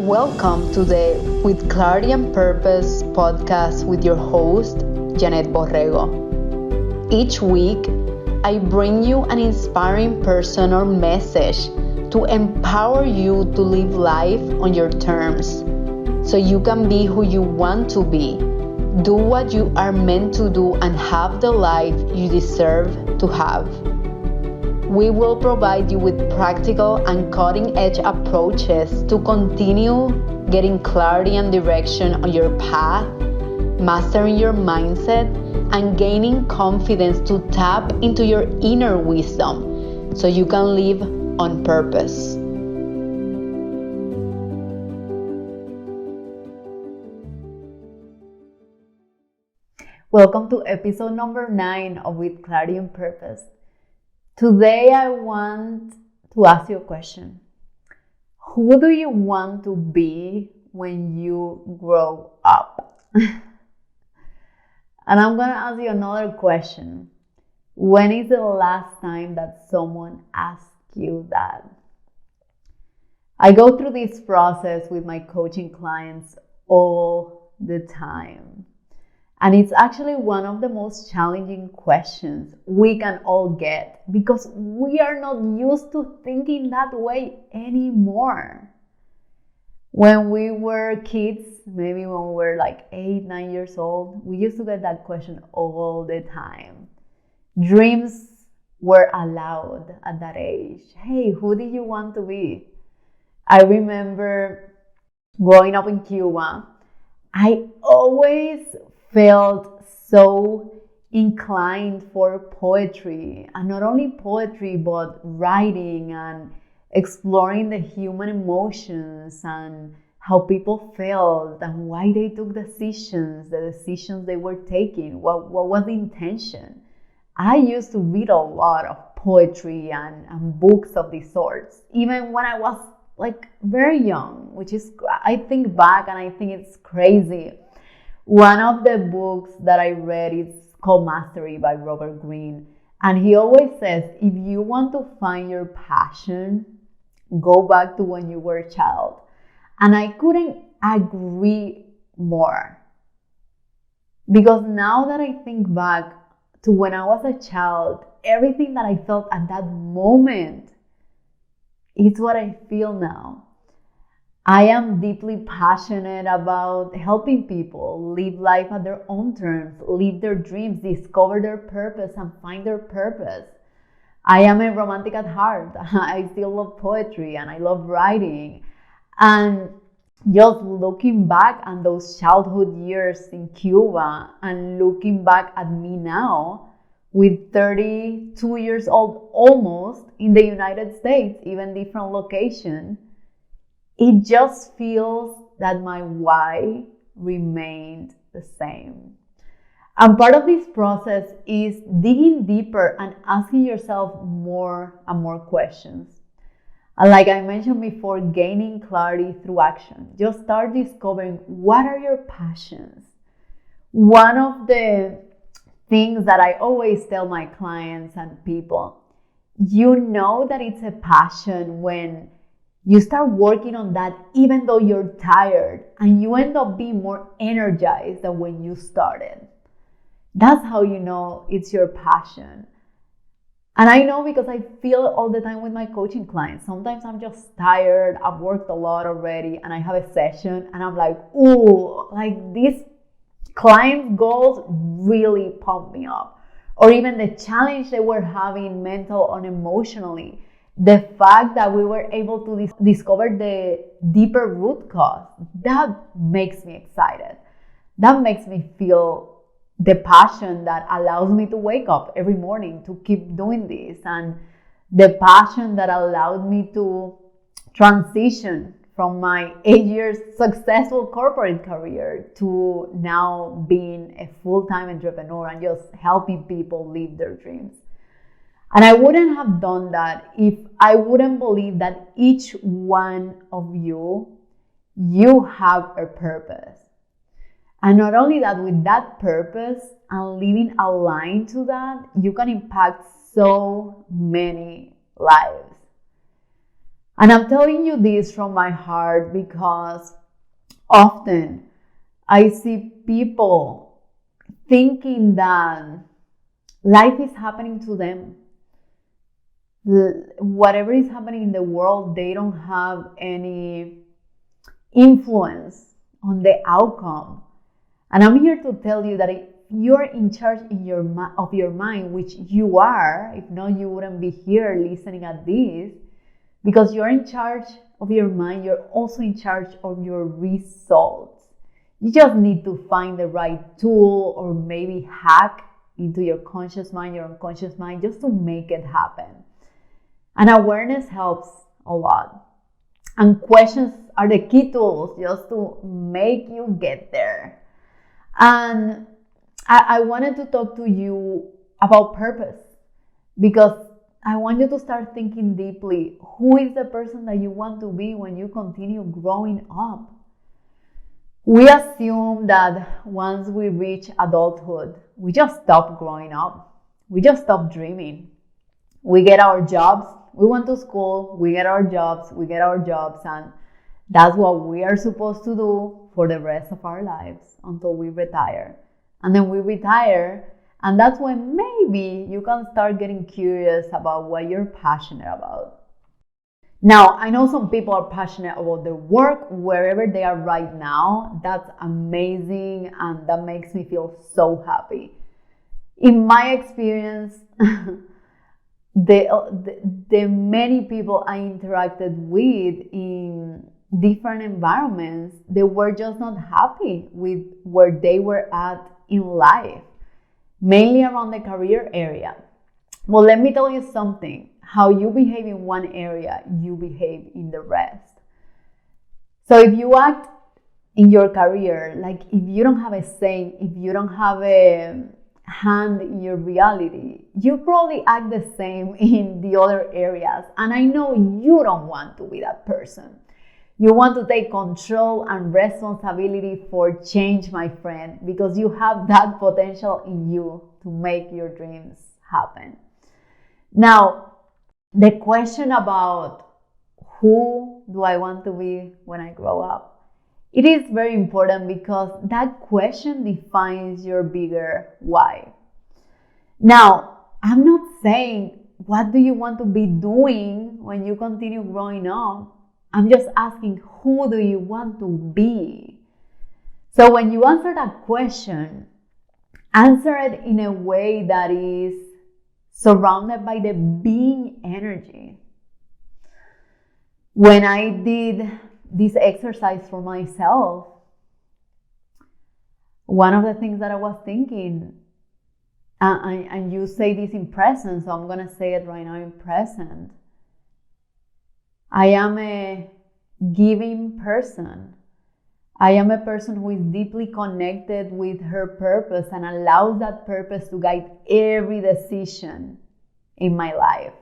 Welcome to the With Clarity and Purpose podcast with your host, Yanet Borrego. Each week, I bring you an inspiring person or message to empower you to live life on your terms so you can be who you want to be, do what you are meant to do, and have the life you deserve to have. We will provide you with practical and cutting-edge approaches to continue getting clarity and direction on your path, mastering your mindset, and gaining confidence to tap into your inner wisdom so you can live on purpose. Welcome to episode number 9 of With Clarity and Purpose. Today I want to ask you a question. Who do you want to be when you grow up? And I'm going to ask you another question. When is the last time that someone asked you that? I go through this process with my coaching clients all the time. And it's actually one of the most challenging questions we can all get because we are not used to thinking that way anymore. When we were kids, maybe when we were like 8, 9 years old, we used to get that question all the time. Dreams were allowed at that age. Hey, who did you want to be? I remember growing up in Cuba, I always felt so inclined for poetry, and not only poetry but writing and exploring the human emotions and how people felt and why they took the decisions they were taking, what was the intention. I used to read a lot of poetry and books of these sorts even when I was like very young, which is, I think back and I think it's crazy. One of the books that I read is called Mastery by Robert Greene. And he always says, if you want to find your passion, go back to when you were a child. And I couldn't agree more. Because now that I think back to when I was a child, everything that I felt at that moment is what I feel now. I am deeply passionate about helping people live life at their own terms, live their dreams, discover their purpose, and find their purpose. I am a romantic at heart. I still love poetry and I love writing. And just looking back on those childhood years in Cuba and looking back at me now with 32 years old almost in the United States, even different location, it just feels that my why remained the same. And part of this process is digging deeper and asking yourself more and more questions. And like I mentioned before, gaining clarity through action. Just start discovering what are your passions. One of the things that I always tell my clients and people, you know that it's a passion when you start working on that even though you're tired and you end up being more energized than when you started. That's how you know it's your passion. And I know because I feel it all the time with my coaching clients. Sometimes I'm just tired, I've worked a lot already, and I have a session and I'm like, ooh, like these clients' goals really pump me up. Or even the challenge they were having mental and emotionally. The fact that we were able to discover the deeper root cause, that makes me excited. That makes me feel the passion that allows me to wake up every morning to keep doing this, and the passion that allowed me to transition from my 8 years successful corporate career to now being a full-time entrepreneur and just helping people live their dreams. And I wouldn't have done that if I wouldn't believe that each one of you have a purpose. And not only that, with that purpose and living aligned to that, you can impact so many lives. And I'm telling you this from my heart because often I see people thinking that life is happening to them. Whatever is happening in the world, they don't have any influence on the outcome. And I'm here to tell you that if you're in charge of your mind, which you are, if not, you wouldn't be here listening at this, because you're in charge of your mind, you're also in charge of your results. You just need to find the right tool or maybe hack into your conscious mind, your unconscious mind, just to make it happen. And awareness helps a lot. And questions are the key tools just to make you get there. And I wanted to talk to you about purpose because I want you to start thinking deeply. Who is the person that you want to be when you continue growing up? We assume that once we reach adulthood, we just stop growing up. We just stop dreaming. We get our jobs. We went to school. We get our jobs. And that's what we are supposed to do for the rest of our lives until we retire. And then we retire, and that's when maybe you can start getting curious about what you're passionate about. Now, I know some people are passionate about their work wherever they are right now. That's amazing, and that makes me feel so happy. In my experience, the many people I interacted with in different environments, they were just not happy with where they were at in life, mainly around the career area. Well, let me tell you something. How you behave in one area, you behave in the rest. So if you act in your career, like if you don't have a say, if you don't have a hand in your reality, you probably act the same in the other areas. And I know you don't want to be that person. You want to take control and responsibility for change, my friend, because you have that potential in you to make your dreams happen. Now, the question about who do I want to be when I grow up? It is very important because that question defines your bigger why. Now, I'm not saying what do you want to be doing when you continue growing up. I'm just asking, who do you want to be? So when you answer that question, answer it in a way that is surrounded by the being energy. When I did this exercise for myself, one of the things that I was thinking, and you say this in present, so I'm going to say it right now in present. I am a giving person. I am a person who is deeply connected with her purpose and allows that purpose to guide every decision in my life.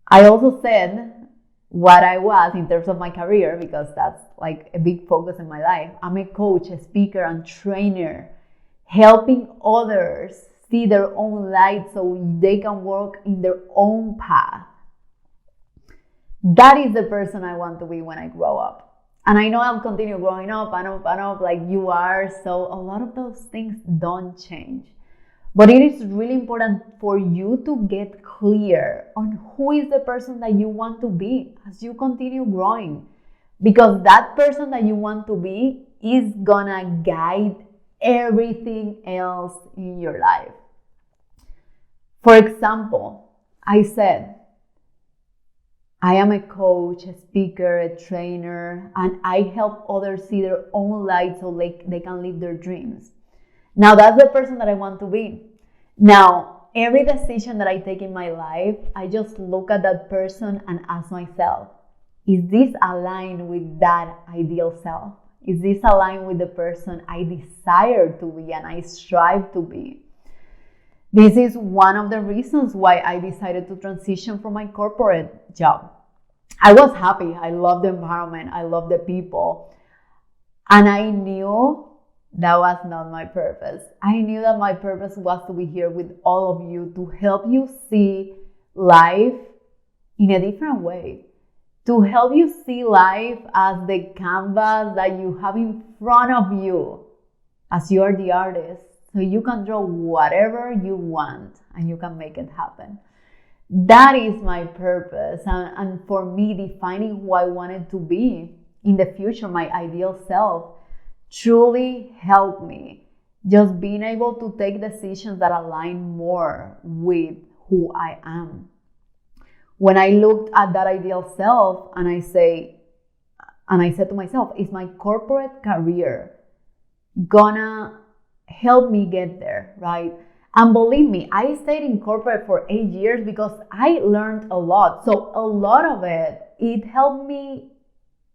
I also said what I was in terms of my career, because that's like a big focus in my life. I'm a coach, a speaker, and trainer, helping others see their own light so they can walk in their own path. That is the person I want to be when I grow up. And I know I'll continue growing up and up like you are. So a lot of those things don't change. But it is really important for you to get clear on who is the person that you want to be as you continue growing. Because that person that you want to be is gonna guide everything else in your life. For example, I said, I am a coach, a speaker, a trainer, and I help others see their own light so they can live their dreams. Now, that's the person that I want to be. Now, every decision that I take in my life, I just look at that person and ask myself, is this aligned with that ideal self? Is this aligned with the person I desire to be and I strive to be? This is one of the reasons why I decided to transition from my corporate job. I was happy. I loved the environment. I loved the people. And I knew that was not my purpose. I knew that my purpose was to be here with all of you to help you see life in a different way, to help you see life as the canvas that you have in front of you, as you are the artist, so you can draw whatever you want and you can make it happen. That is my purpose, and for me, defining who I wanted to be in the future, my ideal self, truly helped me. Just being able to take decisions that align more with who I am. When I looked at that ideal self and I said to myself, is my corporate career gonna help me get there, right? And believe me, I stayed in corporate for 8 years because I learned a lot. So a lot of it helped me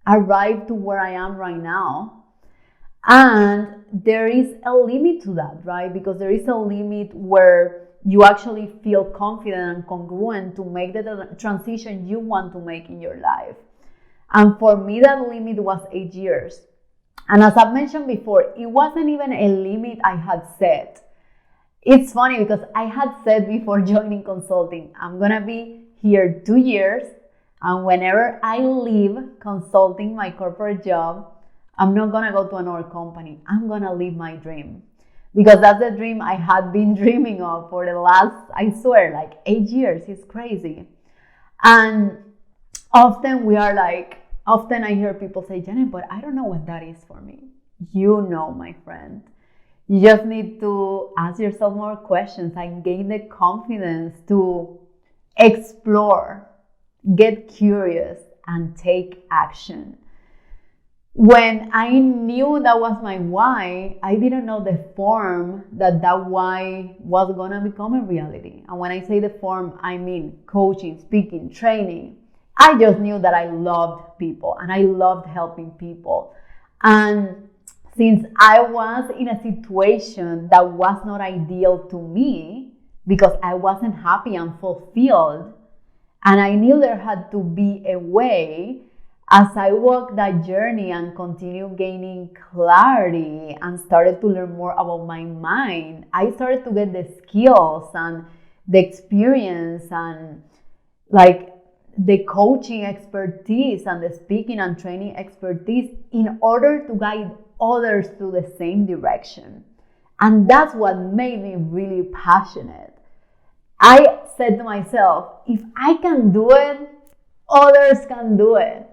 arrive to where I am right now. And there is a limit to that, right? Because there is a limit where you actually feel confident and congruent to make the transition you want to make in your life. And for me, that limit was 8 years. And as I've mentioned before, it wasn't even a limit I had set. It's funny because I had said before joining consulting, I'm going to be here 2 years. And whenever I leave consulting, my corporate job, I'm not going to go to another company. I'm going to live my dream. Because that's the dream I had been dreaming of for the last, I swear, like 8 years. It's crazy. And often I hear people say, Janet, but I don't know what that is for me. You know, my friend. You just need to ask yourself more questions and gain the confidence to explore, get curious, and take action. When I knew that was my why, I didn't know the form that why was going to become a reality. And when I say the form, I mean coaching, speaking, training. I just knew that I loved people and I loved helping people. And since I was in a situation that was not ideal to me because I wasn't happy and fulfilled, and I knew there had to be a way, as I walked that journey and continued gaining clarity and started to learn more about my mind, I started to get the skills and the experience and like the coaching expertise and the speaking and training expertise in order to guide others to the same direction. And that's what made me really passionate. I said to myself, if I can do it, others can do it.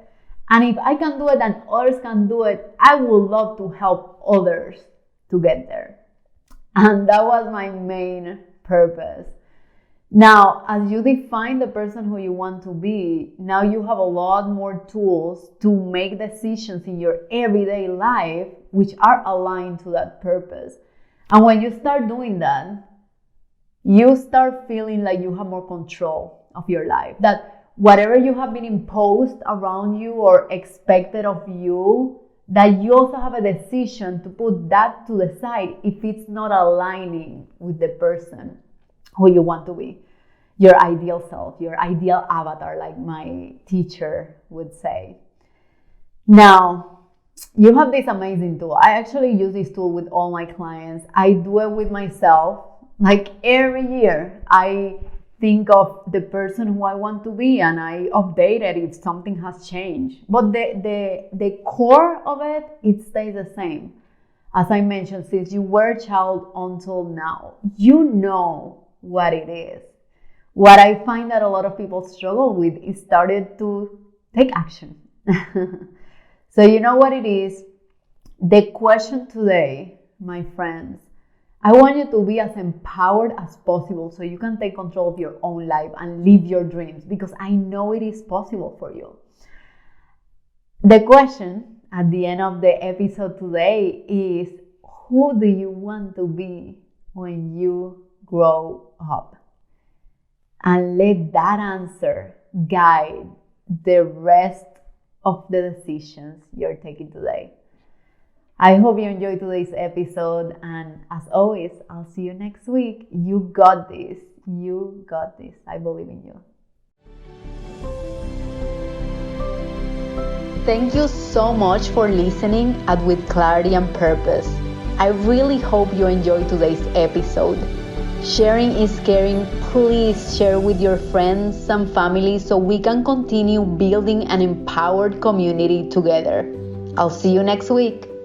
And if I can do it and others can do it, I would love to help others to get there. And that was my main purpose. Now, as you define the person who you want to be, now you have a lot more tools to make decisions in your everyday life which are aligned to that purpose. And when you start doing that, you start feeling like you have more control of your life. That whatever you have been imposed around you or expected of you, that you also have a decision to put that to the side if it's not aligning with the person who you want to be, your ideal self, your ideal avatar, like my teacher would say. Now, you have this amazing tool. I actually use this tool with all my clients. I do it with myself. Like every year, I think of the person who I want to be and I update it if something has changed. But the core of it stays the same. As I mentioned, since you were a child until now, you know what it is. What I find that a lot of people struggle with is started to take action. So you know what it is? The question today, my friends, I want you to be as empowered as possible so you can take control of your own life and live your dreams, because I know it is possible for you. The question at the end of the episode today is, who do you want to be when you grow up? And let that answer guide the rest of the decisions you're taking today. I hope you enjoyed today's episode, and as always, I'll see you next week. You got this. You got this. I believe in you. Thank you so much for listening at With Clarity and Purpose. I really hope you enjoyed today's episode. Sharing is caring. Please share with your friends and family so we can continue building an empowered community together. I'll see you next week.